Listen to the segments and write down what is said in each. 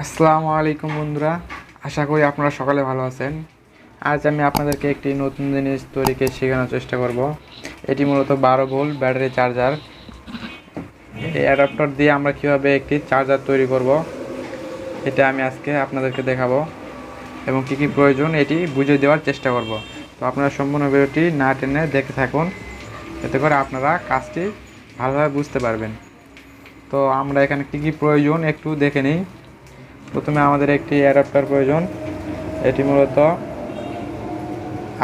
আসসালামু আলাইকুম বন্ধুরা, আশা করি আপনারা সকালে ভালো আছেন। আজ আমি আপনাদেরকে একটি নতুন জিনিস তৈরিকে শেখানোর চেষ্টা করব। এটি মূলত 12 ভোল্ট ব্যাটারি চার্জার। এই অ্যাডাপ্টার দিয়ে আমরা কিভাবে একটি চার্জার তৈরি করব এটা আমি আজকে আপনাদেরকে দেখাবো এবং কী কী প্রয়োজন এটি বুঝিয়ে দেওয়ার চেষ্টা করব। তো আপনারা সম্পূর্ণ ভিডিওটি না টেনে দেখতে থাকুন, এতে করে আপনারা কাজটি ভালোভাবে বুঝতে পারবেন। তো আমরা এখানে কী কী প্রয়োজন একটু দেখে নিই। প্রথমে আমাদের একটি অ্যাডাপ্টার প্রয়োজন। এটি মূলত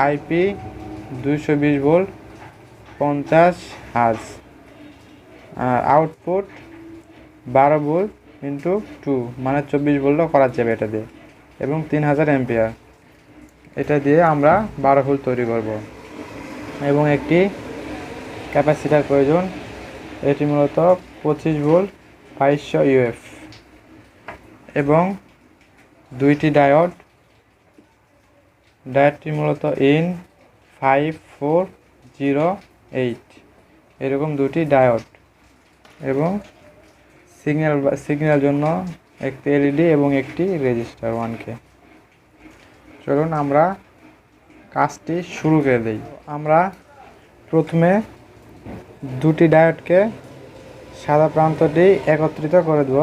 আইপি 220 ভোল্ট 50 হার্জ, আর আউটপুট 12 ভোল্ট ইন্টু 2 মানে 24 ভোল্টও করা যাবে এটা দিয়ে, এবং 3000 অ্যাম্পিয়ার। এটা দিয়ে আমরা 12 ভোল্ট তৈরি করব। এবং একটি ক্যাপাসিটার প্রয়োজন। এটি মূলত 25 ভোল্ট 2200 ইউএফ এবং দুইটি ডায়োডটি মূলত ইন 5408 এরকম দুটি ডায়োড, এবং সিগন্যাল জন্য একটি এলইডি এবং একটি রেজিস্টার 1K। চলুন আমরা কাজটি শুরু করে দেই। আমরা প্রথমে দুটি ডায়োডকে সাদা প্রান্তটি একত্রিত করে দেব।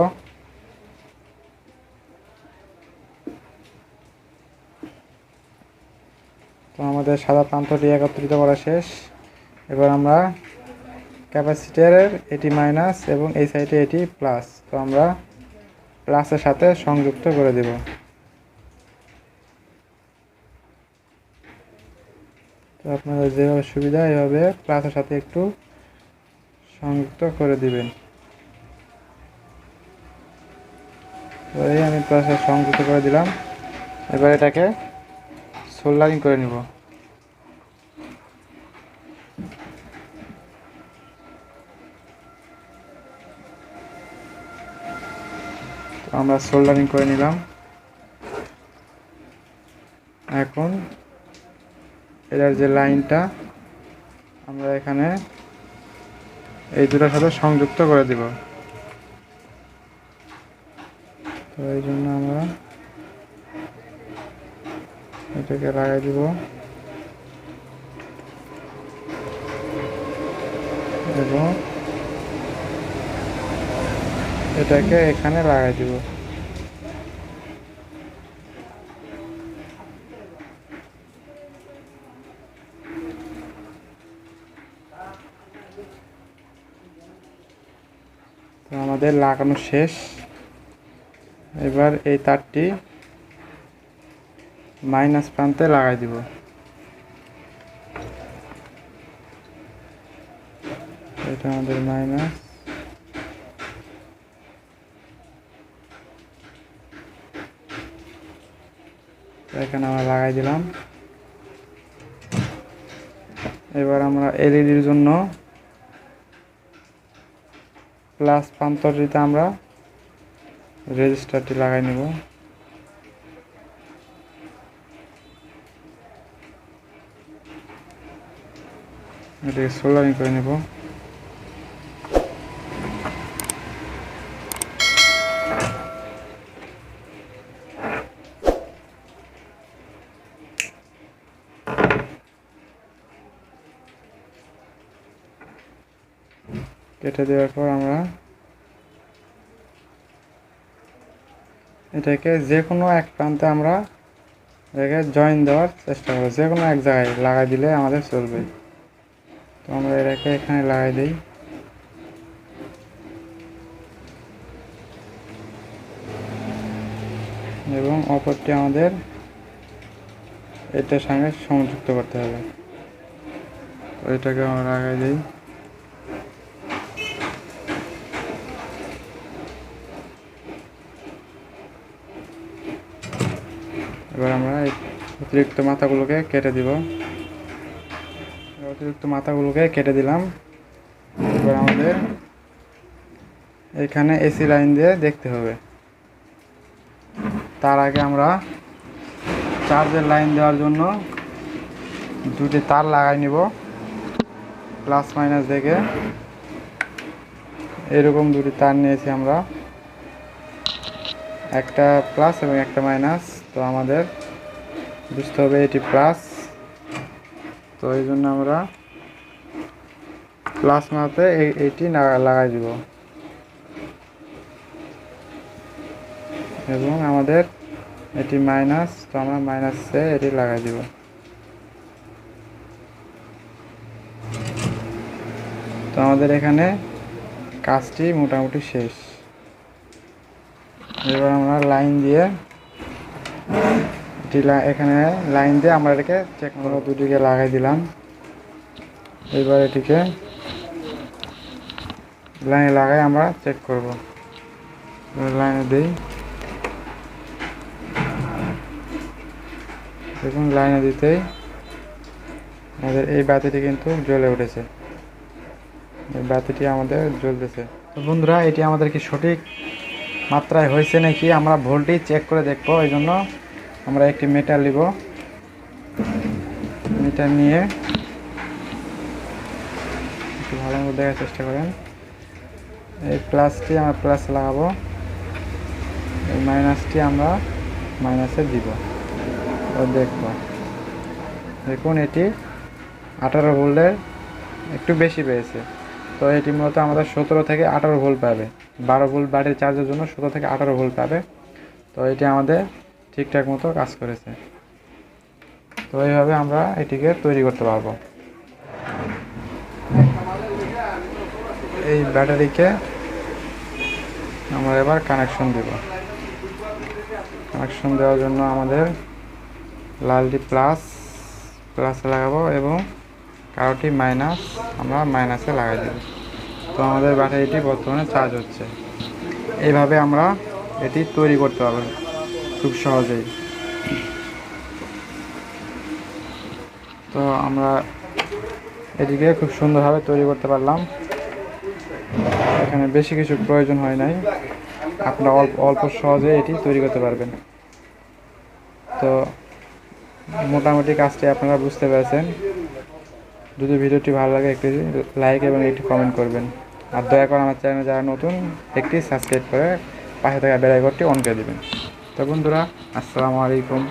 তো আমাদের সাদা প্রান্তটি একত্রিত করা শেষ। এবার আমরা ক্যাপাসিটরের এটি মাইনাস এবং এই সাইডে এটি প্লাস, তো আমরা প্লাসের সাথে সংযুক্ত করে দেব। তো আপনাদের যেভাবে সুবিধা এভাবে প্লাসের সাথে একটু সংযুক্ত করে দিবেন। তো এই আমি প্লাসের সংযুক্ত করে দিলাম। এবার এটাকে সোল্ডারিং করে নিব। তো আমরা সোল্ডারিং করে নিলাম। এখন এটার যে লাইনটা আমরা এখানে এই দুটোর সাথে সংযুক্ত করে দিব। তো এই জন্য আমরা এটাকে লাগাই দিব এবং এটাকে এখানে লাগাই দিব। তো আমাদের লাগানো শেষ। এবার এই তারটি মাইনাস প্রান্তে লাগাই দিব। এটা আমাদের মাইনাস, এখানে আমরা লাগাই দিলাম। এবার আমরা এলইডির জন্য প্লাস প্রান্তটিতে আমরা রেজিস্টারটি লাগাই নেব। এটাকে সোল্ডারিং করে নেব। কেটে দেওয়ার পর আমরা এটাকে যে কোনো এক প্রান্তে আমরা এটাকে জয়েন দেওয়ার চেষ্টা করব। যে কোনো এক জায়গায় লাগাই দিলে আমাদের চলবে। তো আমরা এটাকে এখানে লাগাই দিই। এবং অপরটি আমাদের এটার সঙ্গে সংযুক্ত করতে হবে। তো এটাকে আমরা লাগাই দিই। এবার আমরা অতিরিক্ত মাথাগুলোকে কেটে দিলাম। এবার আমাদের এখানে এসি লাইন দিয়ে দেখতে হবে। তার আগে আমরা চার্জের লাইন দেওয়ার জন্য দুটি তার লাগাই নিব। প্লাস মাইনাস দেখে এরকম দুটি তার নিয়েছি আমরা। একটা প্লাস এবং একটা মাইনাস, তো আমাদের বুঝতে হবে এটি প্লাস, তো এই জন্য আমরা প্লাস মাতে এইটি লাগাই দিব এবং আমাদের এটি মাইনাস, তো আমরা মাইনাসে এটি লাগাই দিব। তো আমাদের এখানে কাজটি মোটামুটি শেষ। এবার আমরা লাইন দিয়ে এখানে লাইন দিয়ে আমরা এটাকে চেক করবো, দুটিকে লাগাই দিলাম। এবার এটিকে লাইনে লাগাই আমরা চেক করব। লাইনে দিই, দেখুন লাইনে দিতেই আমাদের এই বাতিটি কিন্তু জ্বলে উঠেছে, এই বাতিটি আমাদের জ্বলতেছে। তো বন্ধুরা, এটি আমাদের কি সঠিক মাত্রায় হয়েছে নাকি আমরা ভোল্টেজ চেক করে দেখবো। এই জন্য আমরা একটি মিটার নিব, মিটার নিয়ে একটু ভালো মতো দেখার চেষ্টা করেন। এই প্লাসটি আমরা প্লাসে লাগাবো, এই মাইনাসটি আমরা মাইনাসে দিব, দেখবো। দেখুন এটি 18 ভোল্টের একটু বেশি পেয়েছে। তো এটি মূলত আমাদের 17 থেকে 18 ভোল্ট পাবে। 12 ভোল্ট ব্যাটারি চার্জের জন্য 17 থেকে 18 ভোল্ট পাবে। তো এটি আমাদের ঠিকঠাক মতো কাজ করেছে। তো এইভাবে আমরা এটিকে তৈরি করতে পারবো। এই ব্যাটারিকে আমরা এবার কানেকশন দেব। কানেকশন দেওয়ার জন্য আমাদের লালটি প্লাসে লাগাবো এবং কালোটি মাইনাস, আমরা মাইনাসে লাগাই দেব। তো আমাদের ব্যাটারিটি বর্তমানে চার্জ হচ্ছে। এইভাবে আমরা এটি তৈরি করতে পারবো খুব সহজেই। তো আমরা এটিকে খুব সুন্দরভাবে তৈরি করতে পারলাম। এখানে বেশি কিছু প্রয়োজন হয় নাই, আপনারা অল্প সহজে এটি তৈরি করতে পারবেন। তো মোটামুটি কাজটি আপনারা বুঝতে পেরেছেন। যদি ভিডিওটি ভালো লাগে একটি লাইক এবং একটি কমেন্ট করবেন, আর দয়া করে আমার চ্যানেলে যারা নতুন একটি সাবস্ক্রাইব করে পাশে থাকা বেল আইকনটি অন করে দেবেন। তো বন্ধুরা, আসসালামু আলাইকুম।